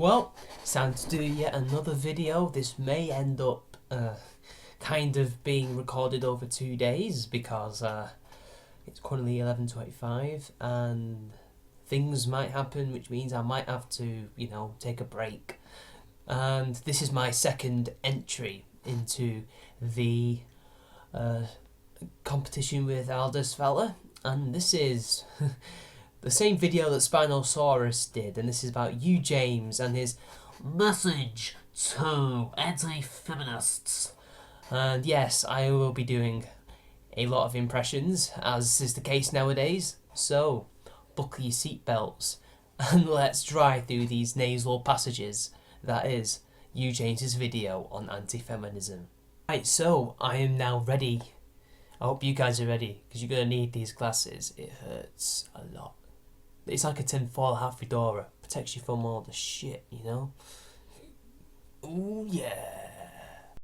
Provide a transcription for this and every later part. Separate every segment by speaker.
Speaker 1: Well, it's time to do yet another video. This may end up kind of being recorded over 2 days because it's currently 11:25 and things might happen, which means I might have to, take a break. And this is my second entry into the competition with Aldous Fella, and this is the same video that Spinosaurus did, and this is about UJames and his message to anti-feminists. And yes, I will be doing a lot of impressions, as is the case nowadays, so buckle your seatbelts and let's drive through these nasal passages. That is UJames' video on anti-feminism. Right, so I am now ready. I hope you guys are ready, because you're going to need these glasses. It hurts a lot. It's like a tinfoil hat fedora. Protects you from all the shit, Ooh, yeah.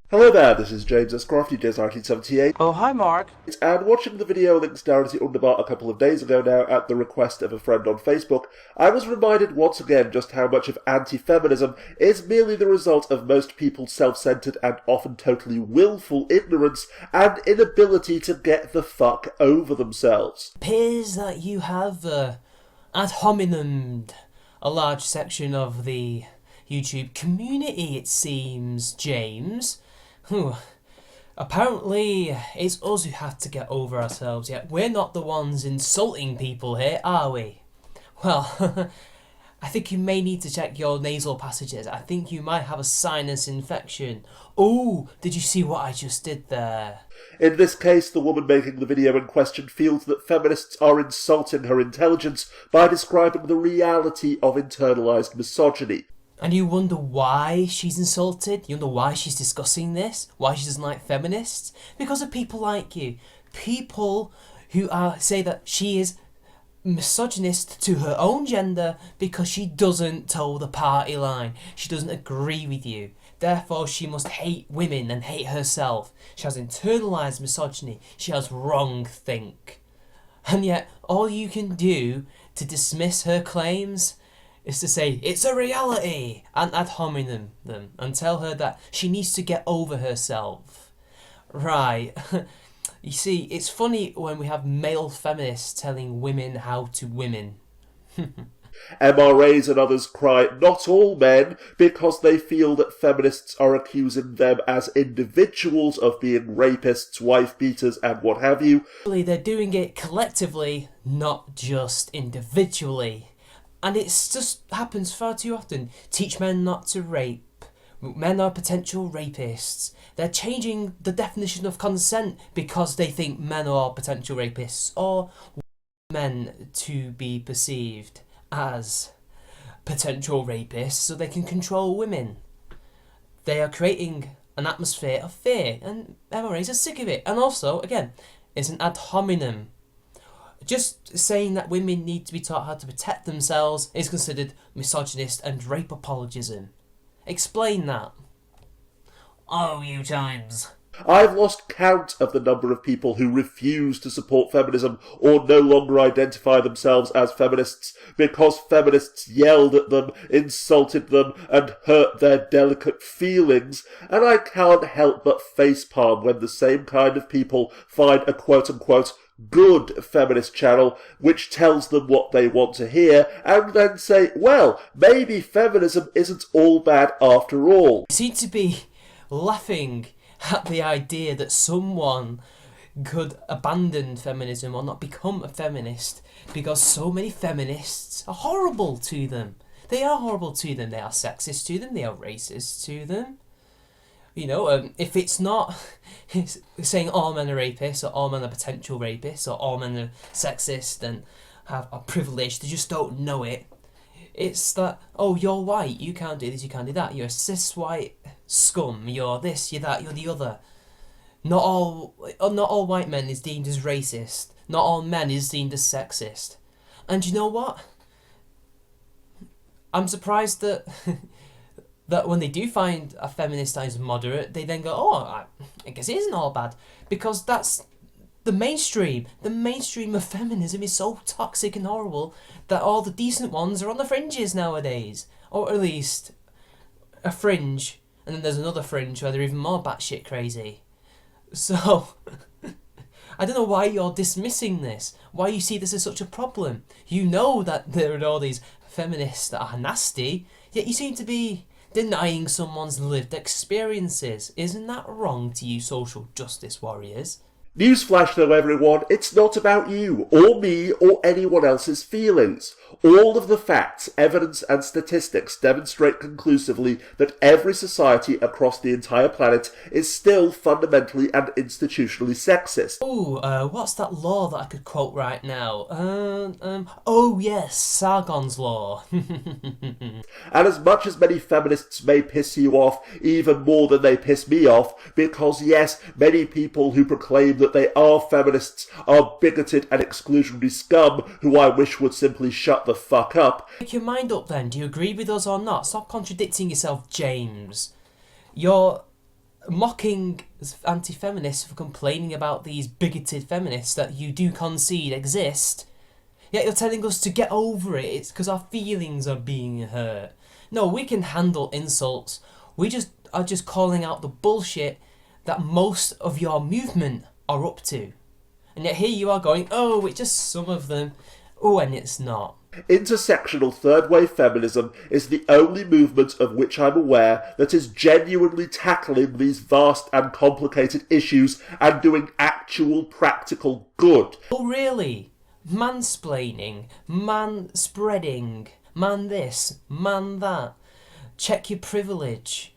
Speaker 2: Hello there, this is James at UJames 1978.
Speaker 3: Oh, hi Mark.
Speaker 2: And watching the video linked down at the underbar a couple of days ago now at the request of a friend on Facebook, I was reminded once again just how much of anti-feminism is merely the result of most people's self-centered and often totally willful ignorance and inability to get the fuck over themselves.
Speaker 1: It appears that you have ad hominemed a large section of the YouTube community, it seems, James. Apparently, it's us who have to get over ourselves, yet we're not the ones insulting people here, are we? Well, I think you may need to check your nasal passages. I think you might have a sinus infection. Oh, did you see what I just did there?
Speaker 2: In this case, the woman making the video in question feels that feminists are insulting her intelligence by describing the reality of internalised misogyny.
Speaker 1: And you wonder why she's insulted? You wonder why she's discussing this? Why she doesn't like feminists? Because of people like you. People who say that she is misogynist to her own gender because she doesn't toe the party line. She doesn't agree with you. Therefore, she must hate women and hate herself. She has internalised misogyny. She has wrong think. And yet, all you can do to dismiss her claims is to say, it's a reality, and ad hominem them, and tell her that she needs to get over herself. Right. You see, it's funny when we have male feminists telling women how to women.
Speaker 2: MRAs and others cry, not all men, because they feel that feminists are accusing them as individuals of being rapists, wife-beaters, and what have you.
Speaker 1: They're doing it collectively, not just individually. And it just happens far too often. Teach men not to rape. Men are potential rapists. They're changing the definition of consent because they think men are potential rapists, or men to be perceived as potential rapists so they can control women. They are creating an atmosphere of fear, and MRAs are sick of it. And also, again, it's an ad hominem. Just saying that women need to be taught how to protect themselves is considered misogynist and rape apologism. Explain that. Oh, UJames.
Speaker 2: I've lost count of the number of people who refuse to support feminism or no longer identify themselves as feminists because feminists yelled at them, insulted them, and hurt their delicate feelings, and I can't help but facepalm when the same kind of people find a quote-unquote good feminist channel which tells them what they want to hear and then say, well, maybe feminism isn't all bad after all.
Speaker 1: You seem to be laughing at the idea that someone could abandon feminism or not become a feminist because so many feminists are horrible to them. They are horrible to them. They are sexist to them. They are racist to them. If it's not saying all men are rapists or all men are potential rapists or all men are sexist and are privileged, they just don't know it. It's that, oh, you're white, you can't do this, you can't do that. You're a cis white scum, you're this, you're that, you're the other. Not all white men is deemed as racist. Not all men is deemed as sexist. And you know what? I'm surprised that that when they do find a feminist that is moderate, they then go, oh, I guess it isn't all bad. Because that's the mainstream. The mainstream of feminism is so toxic and horrible that all the decent ones are on the fringes nowadays. Or at least a fringe, and then there's another fringe where they're even more batshit crazy. So, I don't know why you're dismissing this. Why you see this as such a problem. You know that there are all these feminists that are nasty, yet you seem to be denying someone's lived experiences. Isn't that wrong to you social justice warriors?
Speaker 2: Newsflash though, everyone, it's not about you, or me, or anyone else's feelings. All of the facts, evidence and statistics demonstrate conclusively that every society across the entire planet is still fundamentally and institutionally sexist.
Speaker 1: Ooh, what's that law that I could quote right now? Oh yes, Sargon's law.
Speaker 2: And as much as many feminists may piss you off, even more than they piss me off, because yes, many people who proclaim that they are feminists are bigoted and exclusionary scum who I wish would simply shut the fuck up.
Speaker 1: Make your mind up then, do you agree with us or not? Stop contradicting yourself, James. You're mocking anti-feminists for complaining about these bigoted feminists that you do concede exist, yet you're telling us to get over it. It's because our feelings are being hurt. No, we can handle insults. We are just calling out the bullshit that most of your movement are up to. And yet here you are going, oh, it's just some of them. Oh, and it's not.
Speaker 2: Intersectional third-wave feminism is the only movement of which I'm aware that is genuinely tackling these vast and complicated issues and doing actual practical good.
Speaker 1: Oh, really? Mansplaining, man-spreading, man this, man that, check your privilege,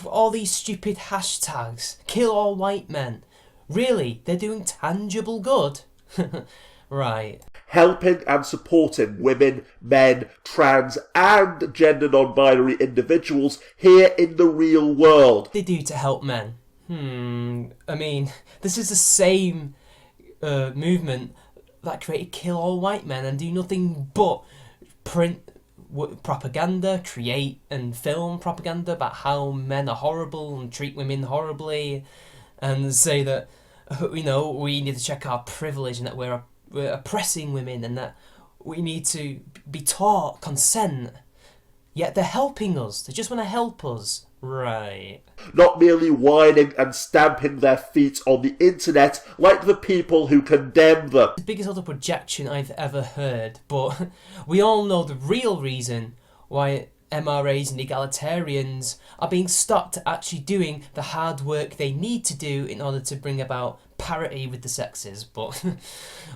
Speaker 1: all these stupid hashtags, kill all white men. Really? They're doing tangible good? Right.
Speaker 2: Helping and supporting women, men, trans and gender non-binary individuals here in the real world.
Speaker 1: They do to help men. I mean, this is the same movement that created Kill All White Men and do nothing but print propaganda, create and film propaganda about how men are horrible and treat women horribly, and say that, you know, we need to check our privilege and that we're oppressing women and that we need to be taught consent. Yet they're helping us. They just want to help us. Right.
Speaker 2: Not merely whining and stamping their feet on the internet like the people who condemn them.
Speaker 1: The biggest other projection I've ever heard, but we all know the real reason why MRAs and egalitarians are being stopped actually doing the hard work they need to do in order to bring about parity with the sexes, but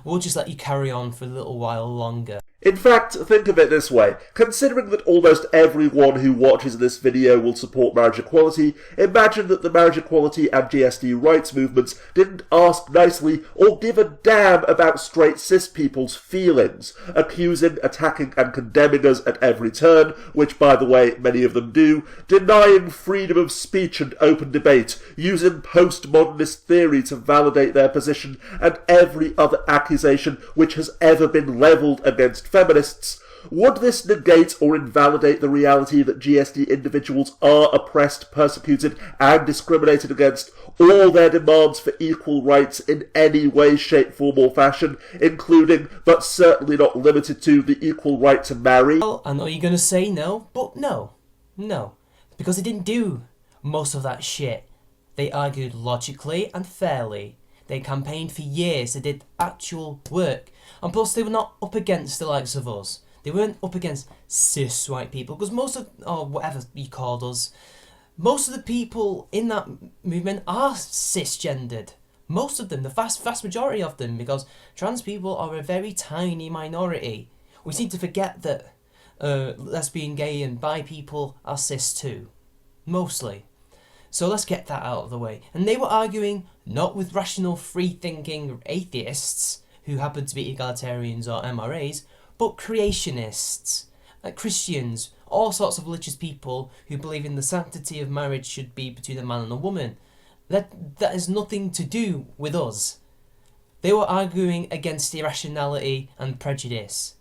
Speaker 1: we'll just let you carry on for a little while longer.
Speaker 2: In fact, think of it this way. Considering that almost everyone who watches this video will support marriage equality, imagine that the marriage equality and GSD rights movements didn't ask nicely or give a damn about straight cis people's feelings, accusing, attacking and condemning us at every turn, which by the way many of them do, denying freedom of speech and open debate, using postmodernist theory to validate their position, and every other accusation which has ever been levelled against feminists. Would this negate or invalidate the reality that GSD individuals are oppressed, persecuted and discriminated against, all their demands for equal rights in any way, shape, form or fashion, including, but certainly not limited to, the equal right to marry?
Speaker 1: Well, I know you're going to say no, but no. Because they didn't do most of that shit. They argued logically and fairly. They campaigned for years, they did actual work. And plus they were not up against the likes of us. They weren't up against cis white people, because most of, or whatever you called us, most of the people in that movement are cisgendered. Most of them, the vast majority of them, because trans people are a very tiny minority. We seem to forget that lesbian, gay and bi people are cis too. Mostly. So let's get that out of the way. And they were arguing not with rational, free-thinking atheists who happen to be egalitarians or MRAs, but creationists, like Christians, all sorts of religious people who believe in the sanctity of marriage should be between a man and a woman. That has nothing to do with us. They were arguing against irrationality and prejudice,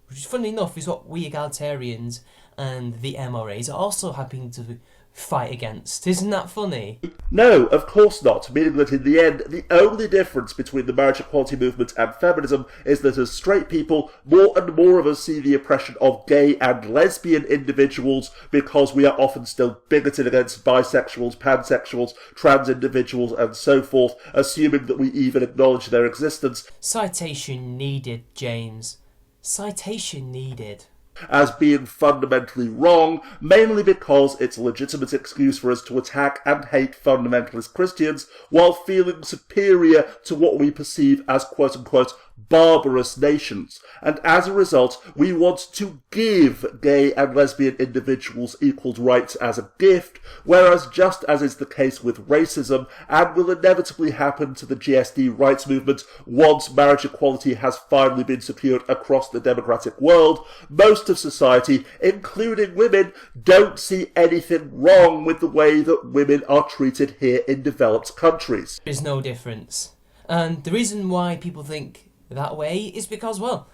Speaker 1: which, funny enough, is what we egalitarians and the MRAs are also happening to fight against. Isn't that funny?
Speaker 2: No, of course not, meaning that in the end, the only difference between the marriage equality movement and feminism is that as straight people, more and more of us see the oppression of gay and lesbian individuals because we are often still bigoted against bisexuals, pansexuals, trans individuals, and so forth, assuming that we even acknowledge their existence.
Speaker 1: Citation needed, James. Citation needed.
Speaker 2: As being fundamentally wrong, mainly because it's a legitimate excuse for us to attack and hate fundamentalist Christians while feeling superior to what we perceive as quote-unquote barbarous nations, and as a result we want to give gay and lesbian individuals equal rights as a gift, whereas just as is the case with racism, and will inevitably happen to the GSD rights movement once marriage equality has finally been secured across the democratic world, most of society, including women, don't see anything wrong with the way that women are treated here in developed countries.
Speaker 1: There's no difference. And the reason why people think that way is because, well,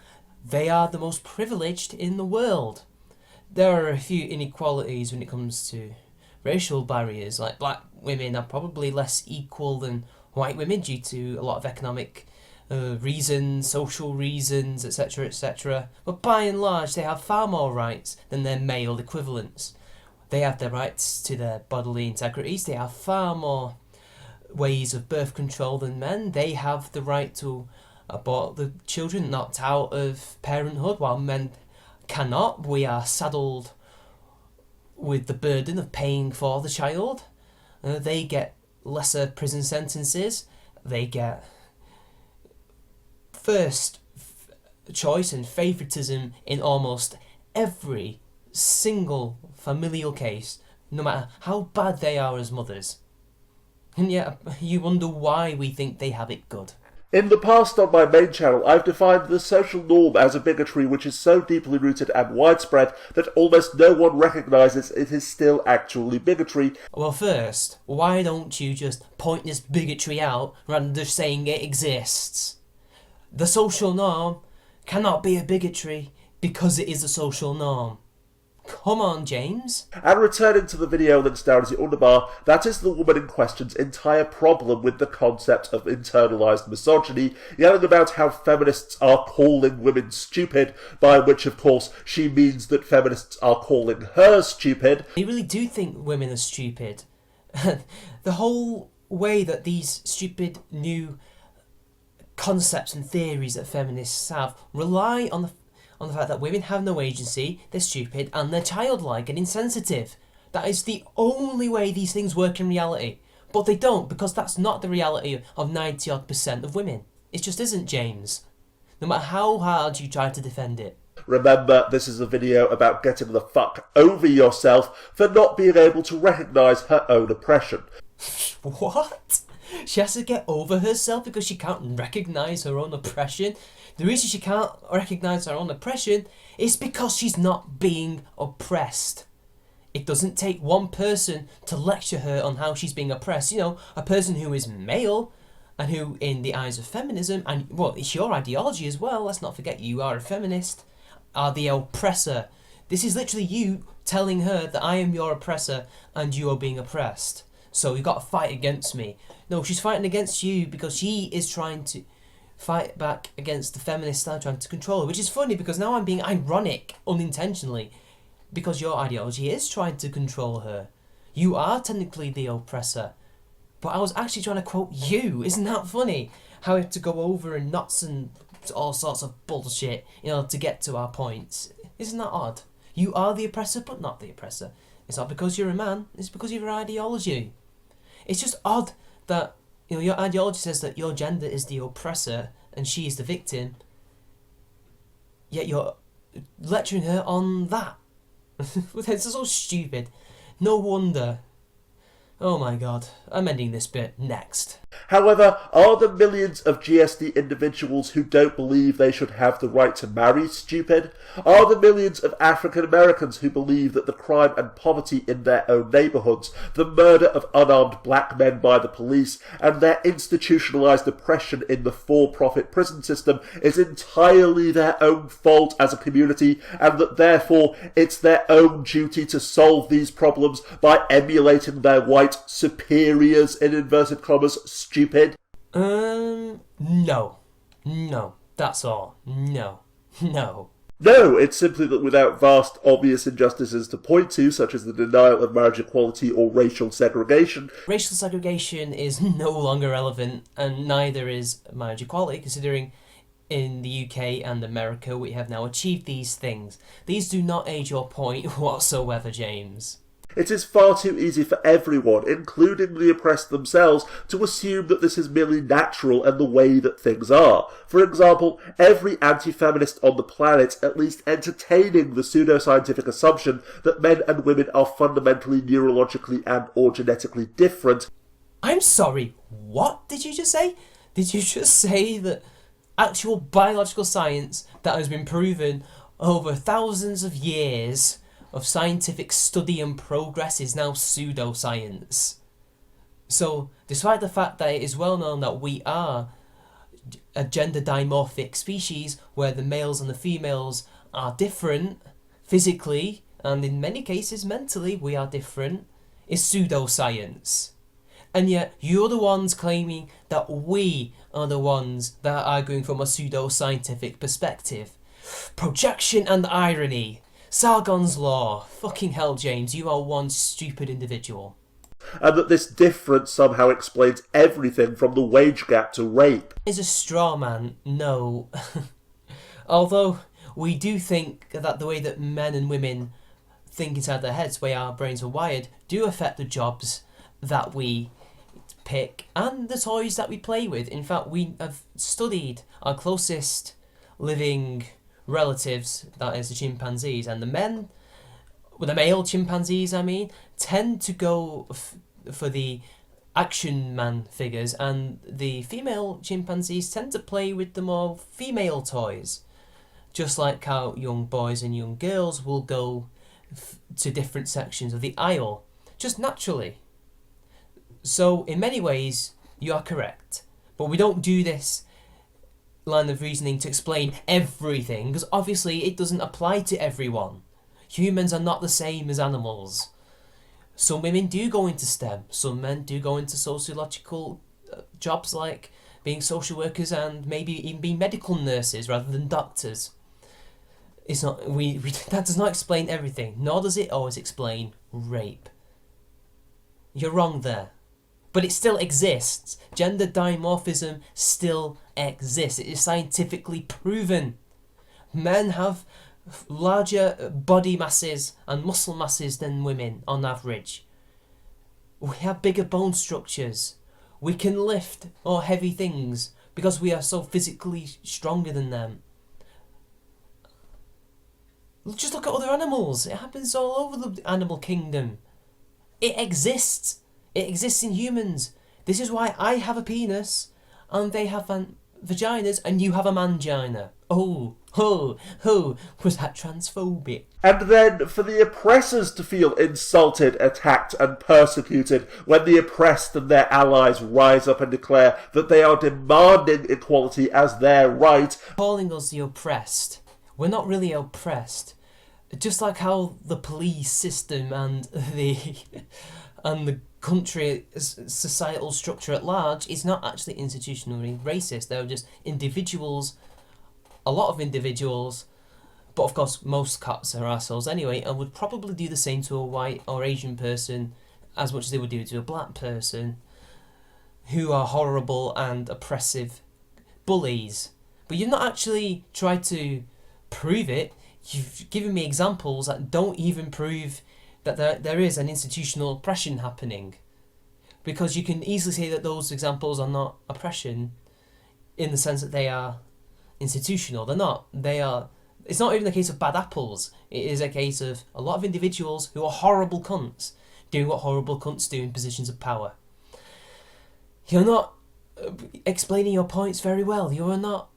Speaker 1: they are the most privileged in the world. There are a few inequalities when it comes to racial barriers, like black women are probably less equal than white women due to a lot of economic reasons, social reasons, etc., etc. But by and large, they have far more rights than their male equivalents. They have the rights to their bodily integrities, they have far more ways of birth control than men, they have the right to abort the children knocked out of parenthood while men cannot. We are saddled with the burden of paying for the child. They get lesser prison sentences. They get first choice and favouritism in almost every single familial case, no matter how bad they are as mothers. And yet you wonder why we think they have it good.
Speaker 2: In the past on my main channel, I've defined the social norm as a bigotry which is so deeply rooted and widespread that almost no one recognises it is still actually bigotry.
Speaker 1: Well, first, why don't you just point this bigotry out rather than just saying it exists? The social norm cannot be a bigotry because it is a social norm. Come on, James.
Speaker 2: And returning to the video links down as the underbar, that is the woman in question's entire problem with the concept of internalised misogyny, yelling about how feminists are calling women stupid, by which, of course, she means that feminists are calling her stupid.
Speaker 1: They really do think women are stupid. The whole way that these stupid new concepts and theories that feminists have rely on the fact that women have no agency, they're stupid, and they're childlike and insensitive. That is the only way these things work in reality. But they don't, because that's not the reality of 90% of women. It just isn't, James. No matter how hard you try to defend it.
Speaker 2: Remember, this is a video about getting the fuck over yourself for not being able to recognise her own oppression.
Speaker 1: What? She has to get over herself because she can't recognise her own oppression? The reason she can't recognise her own oppression is because she's not being oppressed. It doesn't take one person to lecture her on how she's being oppressed. You know, a person who is male and who, in the eyes of feminism, and well, it's your ideology as well, let's not forget you are a feminist, are the oppressor. This is literally you telling her that I am your oppressor and you are being oppressed. So you've got to fight against me. No, she's fighting against you because she is trying to fight back against the feminists that are trying to control her, which is funny because now I'm being ironic unintentionally because your ideology is trying to control her. You are technically the oppressor, but I was actually trying to quote you. Isn't that funny? How we have to go over in knots and all sorts of bullshit in order to get to our points. Isn't that odd? You are the oppressor but not the oppressor. It's not because you're a man, it's because of your ideology. It's just odd that, you know, your ideology says that your gender is the oppressor and she is the victim, yet you're lecturing her on that. It's so stupid. No wonder. Oh my god, I'm ending this bit next.
Speaker 2: However, are the millions of GSD individuals who don't believe they should have the right to marry stupid? Are the millions of African Americans who believe that the crime and poverty in their own neighbourhoods, the murder of unarmed black men by the police, and their institutionalised oppression in the for-profit prison system is entirely their own fault as a community, and that therefore it's their own duty to solve these problems by emulating their white superiors, in inverted commas, stupid?
Speaker 1: No. No. That's all. No. No.
Speaker 2: No, it's simply that without vast, obvious injustices to point to, such as the denial of marriage equality or racial segregation.
Speaker 1: Racial segregation is no longer relevant, and neither is marriage equality, considering in the UK and America we have now achieved these things. These do not aid your point whatsoever, James.
Speaker 2: It is far too easy for everyone, including the oppressed themselves, to assume that this is merely natural and the way that things are. For example, every anti-feminist on the planet at least entertaining the pseudoscientific assumption that men and women are fundamentally neurologically and or genetically different.
Speaker 1: I'm sorry, what did you just say? Did you just say that actual biological science that has been proven over thousands of years of scientific study and progress is now pseudoscience? So, despite the fact that it is well known that we are a gender dimorphic species where the males and the females are different physically and in many cases mentally we are different, is pseudoscience. And yet you're the ones claiming that we are the ones that are arguing from a pseudoscientific perspective. Projection and irony. Sargon's law. Fucking hell, James, you are one stupid individual.
Speaker 2: And that this difference somehow explains everything from the wage gap to rape.
Speaker 1: Is a straw man, no. Although we do think that the way that men and women think inside their heads, the way our brains are wired, do affect the jobs that we pick and the toys that we play with. In fact, we have studied our closest living relatives, that is the chimpanzees, and the male chimpanzees, tend to go for the action man figures, and the female chimpanzees tend to play with the more female toys. Just like how young boys and young girls will go to different sections of the aisle, just naturally. So, in many ways, you are correct. But we don't do this line of reasoning to explain everything, because obviously it doesn't apply to everyone. Humans are not the same as animals. Some women do go into STEM. Some men do go into sociological jobs like being social workers and maybe even being medical nurses rather than doctors. It's not that does not explain everything, nor does it always explain rape. You're wrong there. But it still exists. Gender dimorphism still exists. It is scientifically proven. Men have larger body masses and muscle masses than women on average. We have bigger bone structures. We can lift more heavy things because we are so physically stronger than them. Just look at other animals. It happens all over the animal kingdom. It exists. It exists in humans. This is why I have a penis and they have vaginas and you have a mangina. Oh, was that transphobic?
Speaker 2: And then for the oppressors to feel insulted, attacked and persecuted when the oppressed and their allies rise up and declare that they are demanding equality as their right.
Speaker 1: Calling us the oppressed. We're not really oppressed. Just like how the police system and the country societal structure at large is not actually institutionally racist. They're just individuals, a lot of individuals, but of course most cops are assholes anyway, and would probably do the same to a white or Asian person as much as they would do to a black person, who are horrible and oppressive bullies. But you've not actually tried to prove it. You've given me examples that don't even prove that there is an institutional oppression happening. Because you can easily say that those examples are not oppression in the sense that they are institutional. They're not. They are. It's not even a case of bad apples. It is a case of a lot of individuals who are horrible cunts doing what horrible cunts do in positions of power. You're not explaining your points very well. You are not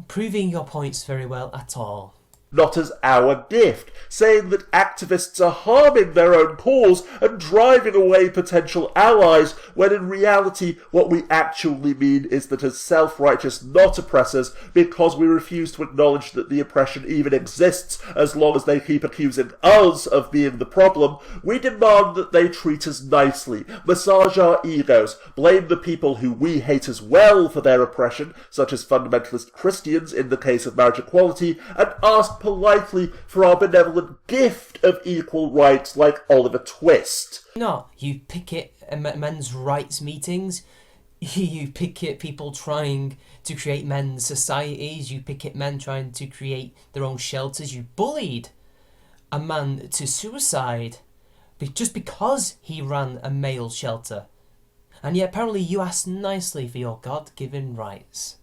Speaker 1: proving your points very well at all.
Speaker 2: Not as our gift, saying that activists are harming their own cause and driving away potential allies, when in reality what we actually mean is that as self-righteous not oppressors, because we refuse to acknowledge that the oppression even exists as long as they keep accusing us of being the problem, we demand that they treat us nicely, massage our egos, blame the people who we hate as well for their oppression, such as fundamentalist Christians in the case of marriage equality, and ask politely for our benevolent gift of equal rights like Oliver Twist.
Speaker 1: No, you picket men's rights meetings, you picket people trying to create men's societies, you picket men trying to create their own shelters. You bullied a man to suicide just because he ran a male shelter. And yet apparently you asked nicely for your God-given rights.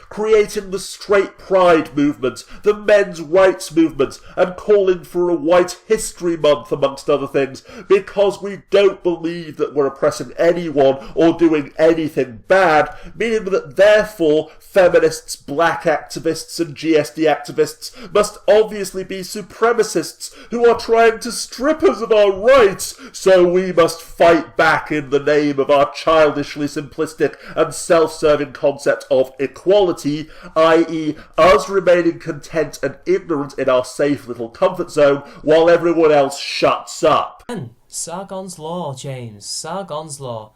Speaker 2: Creating the straight pride movement, the men's rights movement, and calling for a White History Month, amongst other things, because we don't believe that we're oppressing anyone or doing anything bad, meaning that therefore feminists, black activists and GSD activists must obviously be supremacists who are trying to strip us of our rights, so we must fight back in the name of our childishly simplistic and self-serving concept of equality, i.e. us remaining content and ignorant in our safe little comfort zone while everyone else shuts up.
Speaker 1: And Sargon's Law, James, Sargon's Law.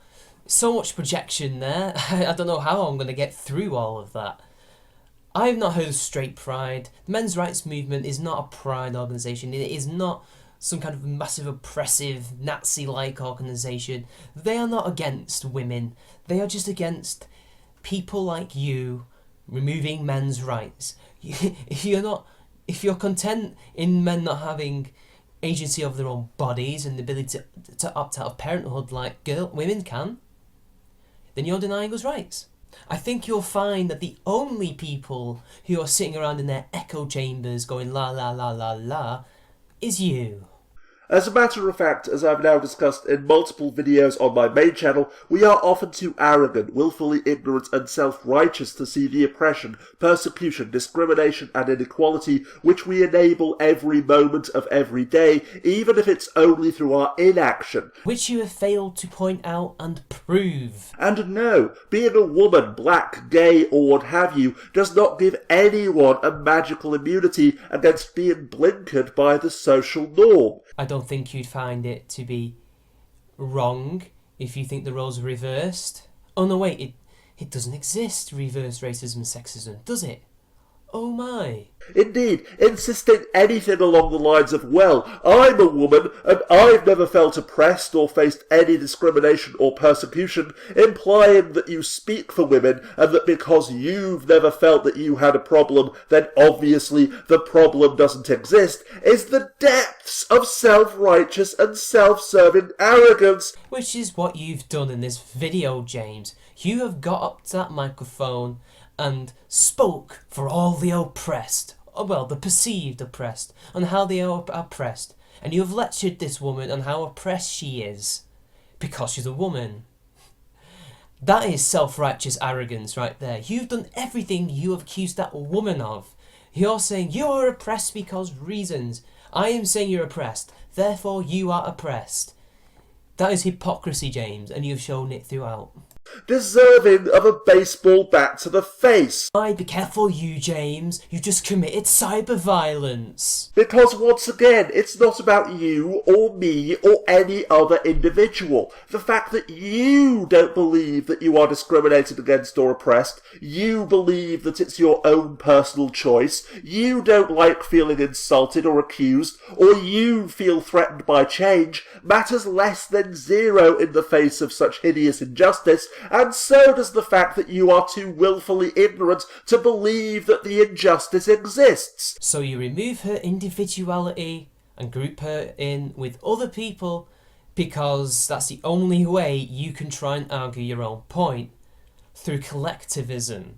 Speaker 1: So much projection there. I don't know how I'm going to get through all of that. I've not heard of straight pride. The men's rights movement is not a pride organisation. It is not some kind of massive oppressive Nazi-like organisation. They are not against women. They are just against people like you removing men's rights. If you're content in men not having agency of their own bodies and the ability to opt out of parenthood like women can, then you're denying us rights. I think you'll find that the only people who are sitting around in their echo chambers going la la la la la is you.
Speaker 2: As a matter of fact, as I've now discussed in multiple videos on my main channel, we are often too arrogant, willfully ignorant and self-righteous to see the oppression, persecution, discrimination and inequality which we enable every moment of every day, even if it's only through our inaction.
Speaker 1: Which you have failed to point out and prove.
Speaker 2: And no, being a woman, black, gay or what have you, does not give anyone a magical immunity against being blinkered by the social norm.
Speaker 1: I don't think you'd find it to be wrong if you think the roles are reversed. Oh no, wait, it doesn't exist, reverse racism and sexism, does it? Oh my.
Speaker 2: Indeed, insisting anything along the lines of, well, I'm a woman and I've never felt oppressed or faced any discrimination or persecution, implying that you speak for women and that because you've never felt that you had a problem, then obviously the problem doesn't exist, is the depths of self-righteous and self-serving arrogance.
Speaker 1: Which is what you've done in this video, James. You have got up to that microphone and spoke for all the oppressed, well, the perceived oppressed, on how they are oppressed, and you have lectured this woman on how oppressed she is, because she's a woman. That is self-righteous arrogance right there. You've done everything you have accused that woman of. You're saying you are oppressed because reasons. I am saying you're oppressed, therefore you are oppressed. That is hypocrisy, James, and you've shown it throughout.
Speaker 2: Deserving of a baseball bat to the face.
Speaker 1: Be careful, UJames. You just committed cyber violence.
Speaker 2: Because once again, it's not about you or me or any other individual. The fact that you don't believe that you are discriminated against or oppressed, you believe that it's your own personal choice, you don't like feeling insulted or accused, or you feel threatened by change, matters less than zero in the face of such hideous injustice, and so does the fact that you are too willfully ignorant to believe that the injustice exists.
Speaker 1: So you remove her individuality and group her in with other people because that's the only way you can try and argue your own point, through collectivism.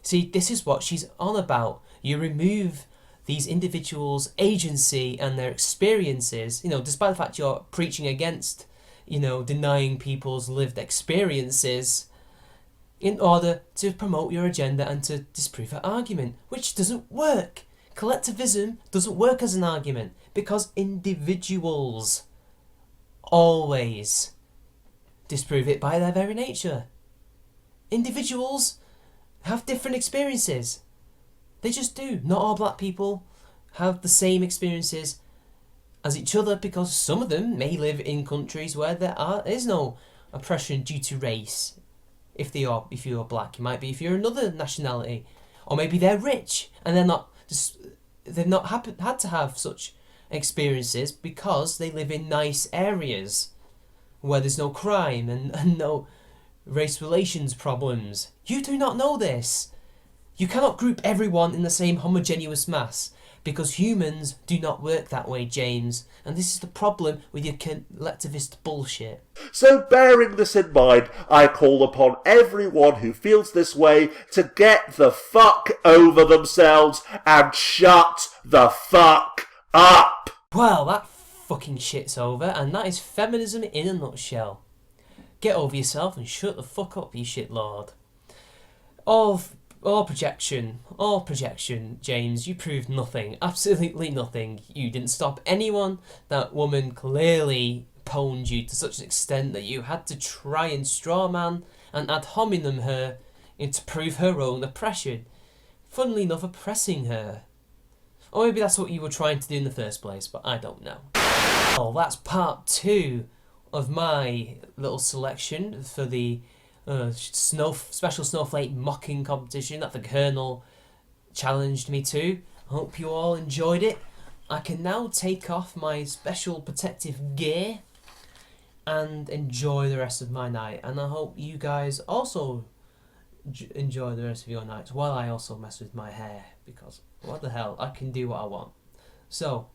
Speaker 1: See, this is what she's on about. You remove these individuals' agency and their experiences, despite the fact you're preaching against denying people's lived experiences, in order to promote your agenda and to disprove her argument, which doesn't work. Collectivism doesn't work as an argument because individuals always disprove it by their very nature. Individuals have different experiences. They just do. Not all black people have the same experiences as each other because some of them may live in countries where there is no oppression due to race. If you're black, you might be if you're another nationality, or maybe they're rich and they've not had to have such experiences because they live in nice areas where there's no crime and no race relations problems. You do not know this. You cannot group everyone in the same homogeneous mass because humans do not work that way, James. And this is the problem with your collectivist bullshit.
Speaker 2: So bearing this in mind, I call upon everyone who feels this way to get the fuck over themselves and shut the fuck up.
Speaker 1: Well, that fucking shit's over, and that is feminism in a nutshell. Get over yourself and shut the fuck up, you shitlord. All projection, James. You proved nothing, absolutely nothing. You didn't stop anyone. That woman clearly pwned you to such an extent that you had to try and strawman and ad hominem her to prove her own oppression. Funnily enough, oppressing her. Or maybe that's what you were trying to do in the first place, but I don't know. Well, that's part 2 of my little selection for the special snowflake mocking competition that the Colonel challenged me to. I hope you all enjoyed it. I can now take off my special protective gear and enjoy the rest of my night. And I hope you guys also enjoy the rest of your nights while I also mess with my hair, because what the hell, I can do what I want. So,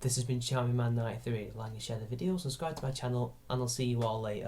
Speaker 1: this has been Charmingman 93. Like and share the video, subscribe to my channel, and I'll see you all later.